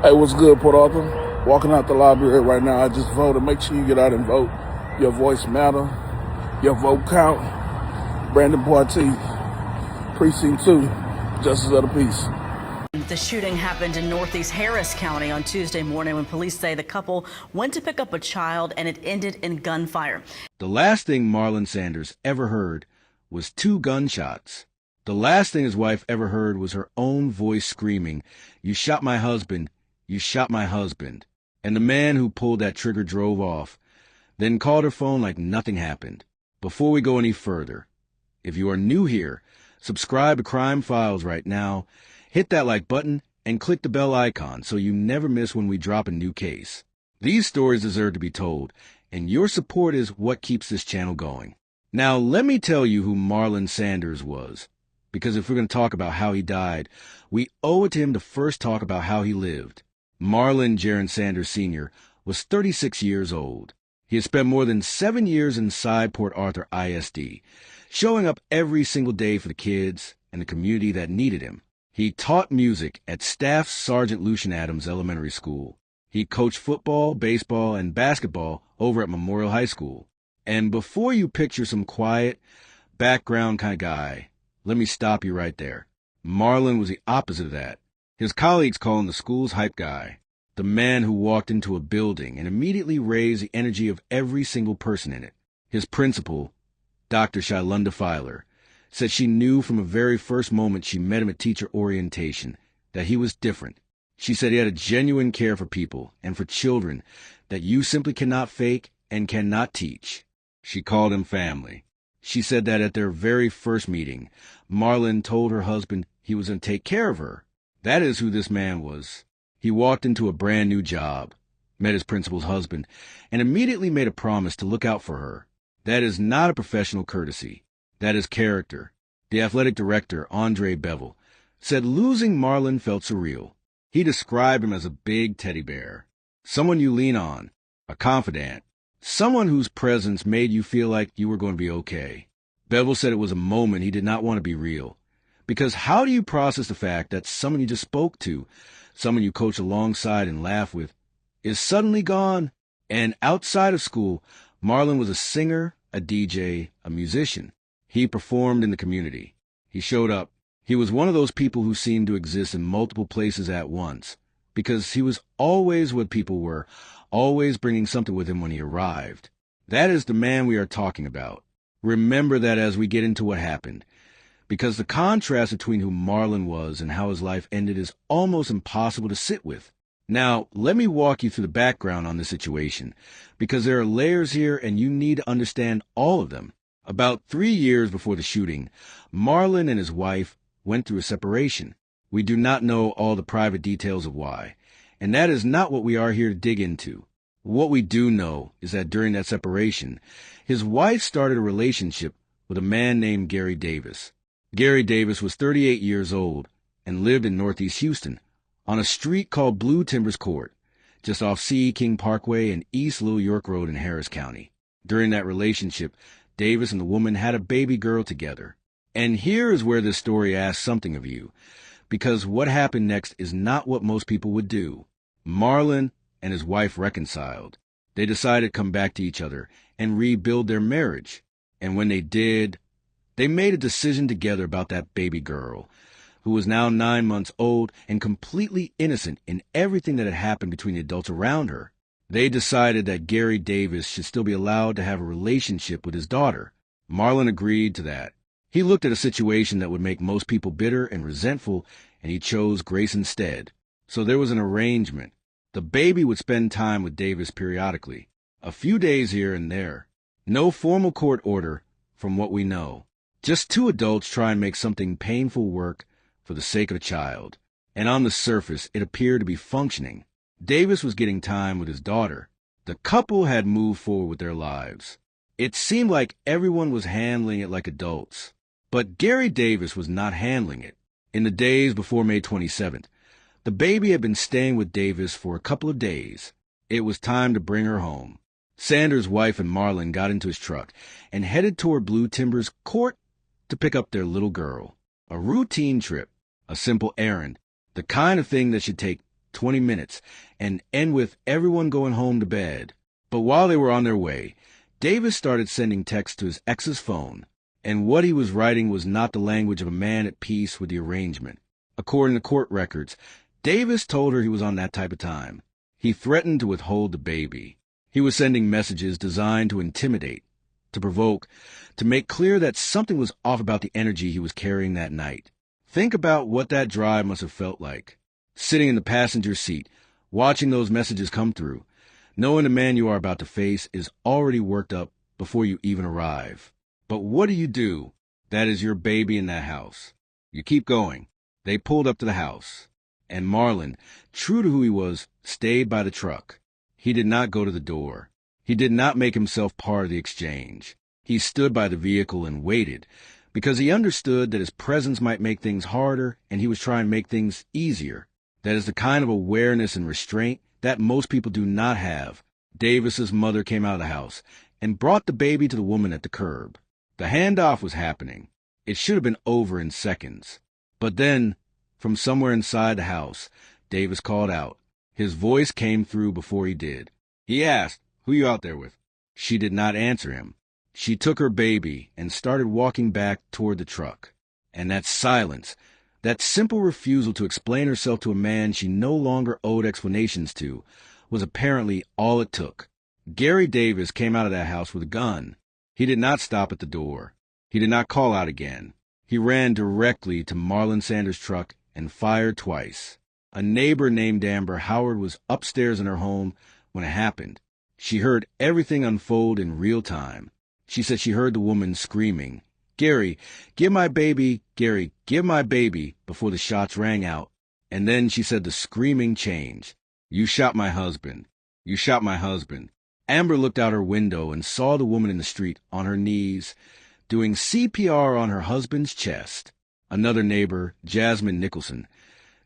Hey, what's good, Port Arthur? Walking out the library right now. I just voted. Make sure you get out and vote. Your voice matter. Your vote count. Brandon Boite, Precinct 2, Justice of the Peace. The shooting happened in Northeast Harris County on Tuesday morning when police say the couple went to pick up a child and it ended in gunfire. The last thing Marlon Sanders ever heard was 2 gunshots. The last thing his wife ever heard was her own voice screaming, "You shot my husband. You shot my husband." And the man who pulled that trigger drove off, then called her phone like nothing happened. Before we go any further, if you are new here, subscribe to Crime Files right now, hit that like button, and click the bell icon so you never miss when we drop a new case. These stories deserve to be told, and your support is what keeps this channel going. Now, let me tell you who Marlon Sanders was, because if we're going to talk about how he died, we owe it to him to first talk about how he lived. Marlon Jaron Sanders Sr. was 36 years old. He had spent more than 7 years inside Port Arthur ISD, showing up every single day for the kids and the community that needed him. He taught music at Staff Sergeant Lucian Adams Elementary School. He coached football, baseball, and basketball over at Memorial High School. And before you picture some quiet, background kind of guy, let me stop you right there. Marlon was the opposite of that. His colleagues call him the school's hype guy, the man who walked into a building and immediately raised the energy of every single person in it. His principal, Dr. Shylunda Filer, said she knew from the very first moment she met him at teacher orientation that he was different. She said he had a genuine care for people and for children that you simply cannot fake and cannot teach. She called him family. She said that at their very first meeting, Marlon told her husband he was going to take care of her. That is who this man was. He walked into a brand new job, met his principal's husband, and immediately made a promise to look out for her. That is not a professional courtesy. That is character. The athletic director, Andre Bevel, said losing Marlon felt surreal. He described him as a big teddy bear, someone you lean on, a confidant, someone whose presence made you feel like you were going to be okay. Bevel said it was a moment he did not want to be real. Because how do you process the fact that someone you just spoke to, someone you coach alongside and laugh with, is suddenly gone? And outside of school, Marlon was a singer, a DJ, a musician. He performed in the community. He showed up. He was one of those people who seemed to exist in multiple places at once, because he was always what people were, always bringing something with him when he arrived. That is the man we are talking about. Remember that as we get into what happened, because the contrast between who Marlon was and how his life ended is almost impossible to sit with. Now, let me walk you through the background on this situation, because there are layers here and you need to understand all of them. About 3 years before the shooting, Marlon and his wife went through a separation. We do not know all the private details of why, and that is not what we are here to dig into. What we do know is that during that separation, his wife started a relationship with a man named Gary Davis. Gary Davis was 38 years old and lived in Northeast Houston on a street called Blue Timbers Court, just off C. King Parkway and East Little York Road in Harris County. During that relationship, Davis and the woman had a baby girl together. And here is where this story asks something of you, because what happened next is not what most people would do. Marlon and his wife reconciled. They decided to come back to each other and rebuild their marriage. And when they did, they made a decision together about that baby girl, who was now 9 months old and completely innocent in everything that had happened between the adults around her. They decided that Gary Davis should still be allowed to have a relationship with his daughter. Marlon agreed to that. He looked at a situation that would make most people bitter and resentful, and he chose Grace instead. So there was an arrangement. The baby would spend time with Davis periodically, a few days here and there. No formal court order, from what we know. Just 2 adults try and make something painful work for the sake of a child. And on the surface, it appeared to be functioning. Davis was getting time with his daughter. The couple had moved forward with their lives. It seemed like everyone was handling it like adults. But Gary Davis was not handling it. In the days before May 27th, the baby had been staying with Davis for a couple of days. It was time to bring her home. Sanders' wife and Marlon got into his truck and headed toward Blue Timbers Court to pick up their little girl. A routine trip, a simple errand, the kind of thing that should take 20 minutes and end with everyone going home to bed. But while they were on their way, Davis started sending texts to his ex's phone, and what he was writing was not the language of a man at peace with the arrangement. According to court records, Davis told her he was on that type of time. He threatened to withhold the baby. He was sending messages designed to intimidate, to provoke, to make clear that something was off about the energy he was carrying that night. Think about what that drive must have felt like. Sitting in the passenger seat, watching those messages come through, knowing the man you are about to face is already worked up before you even arrive. But what do? That is your baby in that house. You keep going. They pulled up to the house, and Marlon, true to who he was, stayed by the truck. He did not go to the door. He did not make himself part of the exchange. He stood by the vehicle and waited, because he understood that his presence might make things harder, and he was trying to make things easier. That is the kind of awareness and restraint that most people do not have. Davis's mother came out of the house and brought the baby to the woman at the curb. The handoff was happening. It should have been over in seconds. But then, from somewhere inside the house, Davis called out. His voice came through before he did. He asked, "Who you out there with?" She did not answer him. She took her baby and started walking back toward the truck. And that silence, that simple refusal to explain herself to a man she no longer owed explanations to, was apparently all it took. Gary Davis came out of that house with a gun. He did not stop at the door. He did not call out again. He ran directly to Marlon Sanders' truck and fired twice. A neighbor named Amber Howard was upstairs in her home when it happened. She heard everything unfold in real time. She said she heard the woman screaming, "Gary, give my baby, Gary, give my baby," before the shots rang out. And then she said the screaming changed. "You shot my husband. You shot my husband." Amber looked out her window and saw the woman in the street on her knees, doing CPR on her husband's chest. Another neighbor, Jasmine Nicholson,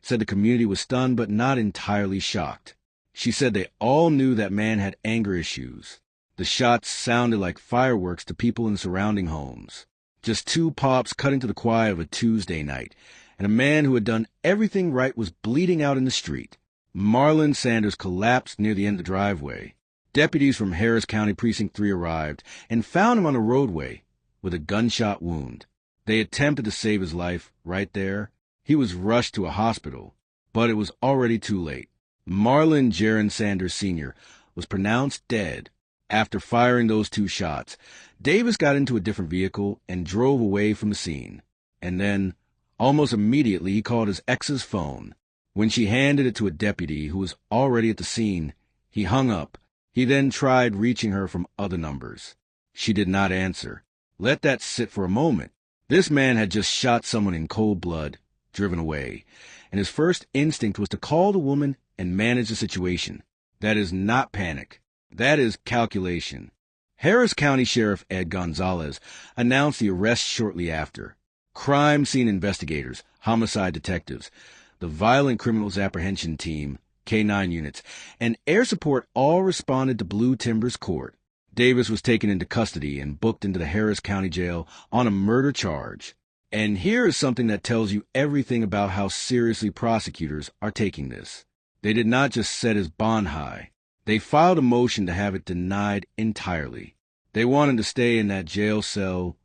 said the community was stunned but not entirely shocked. She said they all knew that man had anger issues. The shots sounded like fireworks to people in surrounding homes. Just two pops cut into the quiet of a Tuesday night, and a man who had done everything right was bleeding out in the street. Marlon Sanders collapsed near the end of the driveway. Deputies from Harris County Precinct 3 arrived and found him on a roadway with a gunshot wound. They attempted to save his life right there. He was rushed to a hospital, but it was already too late. Marlon Jaron Sanders Sr. was pronounced dead. After firing those two shots, Davis got into a different vehicle and drove away from the scene. And then, almost immediately, he called his ex's phone. When she handed it to a deputy who was already at the scene, he hung up. He then tried reaching her from other numbers. She did not answer. Let that sit for a moment. This man had just shot someone in cold blood, driven away, and his first instinct was to call the woman and manage the situation. That is not panic. That is calculation. Harris County Sheriff Ed Gonzalez announced the arrest shortly after. Crime scene investigators, homicide detectives, the Violent Criminals Apprehension Team, K-9 units, and air support all responded to Blue Timbers Court. Davis was taken into custody and booked into the Harris County Jail on a murder charge. And here is something that tells you everything about how seriously prosecutors are taking this. They did not just set his bond high. They filed a motion to have it denied entirely. They wanted to stay in that jail cell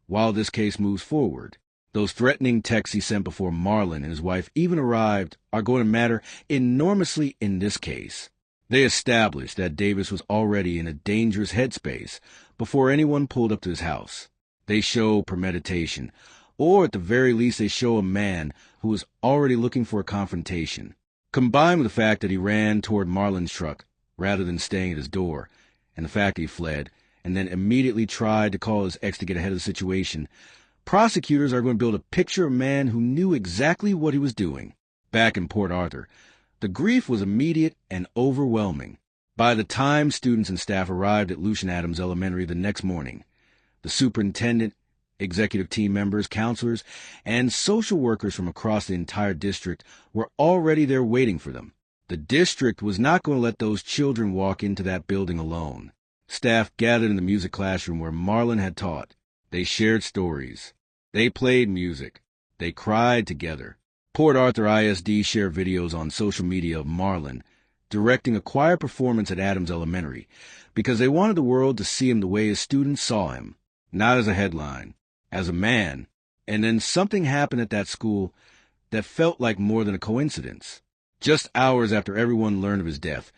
while this case moves forward. Those threatening texts he sent before Marlon and his wife even arrived are going to matter enormously in this case. They established that Davis was already in a dangerous headspace before anyone pulled up to his house. They show premeditation, or at the very least they show a man who was already looking for a confrontation. Combined with the fact that he ran toward Marlon's truck rather than staying at his door, and the fact that he fled, and then immediately tried to call his ex to get ahead of the situation, prosecutors are going to build a picture of a man who knew exactly what he was doing. Back in Port Arthur, the grief was immediate and overwhelming. By the time students and staff arrived at Lucian Adams Elementary the next morning, the superintendent, executive team members, counselors, and social workers from across the entire district were already there waiting for them. The district was not going to let those children walk into that building alone. Staff gathered in the music classroom where Marlon had taught. They shared stories. They played music. They cried together. Port Arthur ISD shared videos on social media of Marlon directing a choir performance at Adams Elementary because they wanted the world to see him the way his students saw him, not as a headline, as a man. And then something happened at that school that felt like more than a coincidence. Just hours after everyone learned of his death,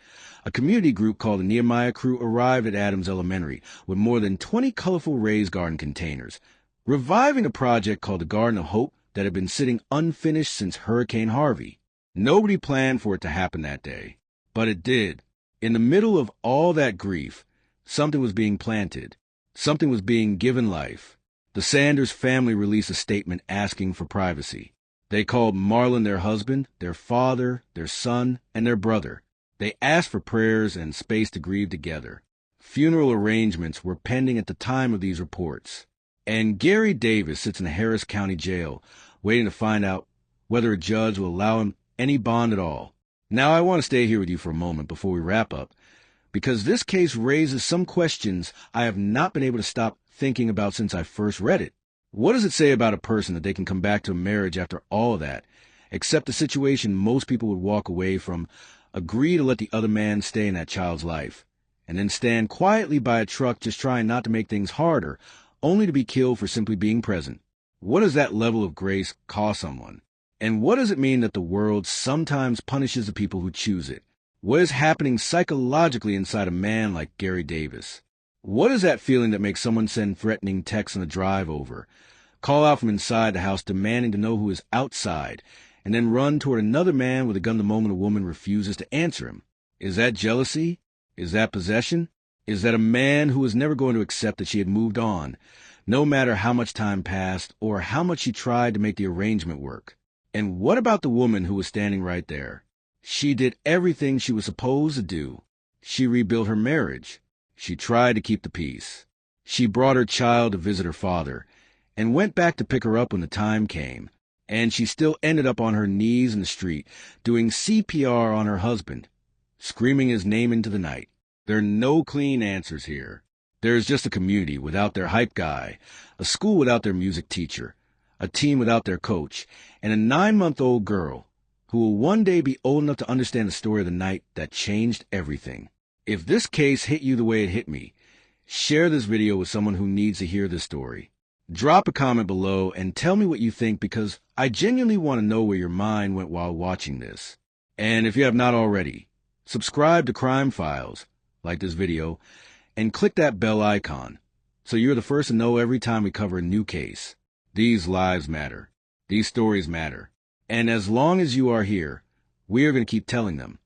a community group called the Nehemiah Crew arrived at Adams Elementary with more than 20 colorful raised garden containers, reviving a project called the Garden of Hope that had been sitting unfinished since Hurricane Harvey. Nobody planned for it to happen that day, but it did. In the middle of all that grief, something was being planted. Something was being given life. The Sanders family released a statement asking for privacy. They called Marlon their husband, their father, their son, and their brother. They asked for prayers and space to grieve together. Funeral arrangements were pending at the time of these reports. And Gary Davis sits in the Harris County Jail, waiting to find out whether a judge will allow him any bond at all. Now, I want to stay here with you for a moment before we wrap up, because this case raises some questions I have not been able to stop thinking about since I first read it. What does it say about a person that they can come back to a marriage after all of that, except the situation most people would walk away from, agree to let the other man stay in that child's life, and then stand quietly by a truck just trying not to make things harder, only to be killed for simply being present? What does that level of grace cost someone? And what does it mean that the world sometimes punishes the people who choose it? What is happening psychologically inside a man like Gary Davis? What is that feeling that makes someone send threatening texts on the drive over, call out from inside the house demanding to know who is outside, and then run toward another man with a gun the moment a woman refuses to answer him? Is that jealousy? Is that possession? Is that a man who was never going to accept that she had moved on, no matter how much time passed or how much she tried to make the arrangement work? And what about the woman who was standing right there? She did everything she was supposed to do. She rebuilt her marriage. She tried to keep the peace. She brought her child to visit her father and went back to pick her up when the time came. And she still ended up on her knees in the street doing CPR on her husband, screaming his name into the night. There are no clean answers here. There's just a community without their hype guy, a school without their music teacher, a team without their coach, and a 9-month-old girl who will one day be old enough to understand the story of the night that changed everything. If this case hit you the way it hit me, share this video with someone who needs to hear this story. Drop a comment below and tell me what you think, because I genuinely want to know where your mind went while watching this. And if you have not already, subscribe to Crime Files, like this video, and click that bell icon so you're the first to know every time we cover a new case. These lives matter. These stories matter. And as long as you are here, we are going to keep telling them.